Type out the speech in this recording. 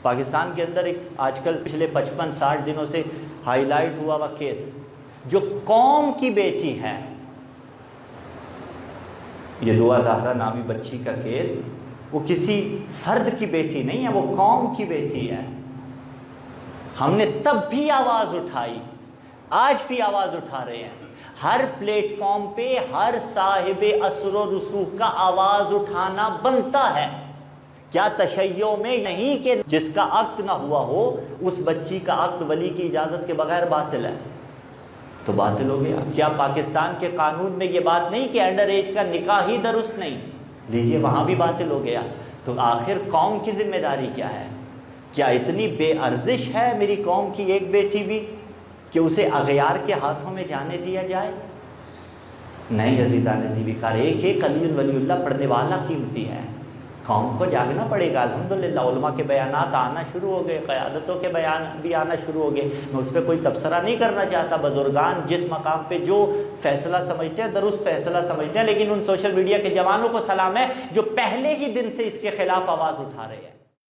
پاکستان کے اندر ایک آج کل پچھلے 55-60 دنوں سے ہائی لائٹ ہوا کیس، جو قوم کی بیٹی ہے، یہ دعا زہرا نامی بچی کا کیس، وہ کسی فرد کی بیٹی نہیں ہے، وہ قوم کی بیٹی ہے۔ ہم نے تب بھی آواز اٹھائی، آج بھی آواز اٹھا رہے ہیں۔ ہر پلیٹ فارم پہ ہر صاحب اثر و رسوخ کا آواز اٹھانا بنتا ہے۔ کیا تشیع میں نہیں کہ جس کا عقد نہ ہوا ہو اس بچی کا عقد ولی کی اجازت کے بغیر باطل ہے؟ تو باطل ہو گیا۔ کیا پاکستان کے قانون میں یہ بات نہیں کہ انڈر ایج کا نکاح ہی درست نہیں؟ لیجیے وہاں بھی باطل ہو گیا۔ تو آخر قوم کی ذمہ داری کیا ہے؟ کیا اتنی بے ارزش ہے میری قوم کی ایک بیٹی بھی کہ اسے اغیار کے ہاتھوں میں جانے دیا جائے؟ نہیں عزیزان ذیبکار، ایک علی ولی اللہ پڑھنے والا قیمتی ہے۔ قوم کو جاگنا پڑے گا۔ الحمدللہ علماء کے بیانات آنا شروع ہو گئے، قیادتوں کے بیان بھی آنا شروع ہو گئے۔ میں اس پہ کوئی تبصرہ نہیں کرنا چاہتا، بزرگان جس مقام پہ جو فیصلہ سمجھتے ہیں درست فیصلہ سمجھتے ہیں، لیکن ان سوشل میڈیا کے جوانوں کو سلام ہے جو پہلے ہی دن سے اس کے خلاف آواز اٹھا رہے ہیں۔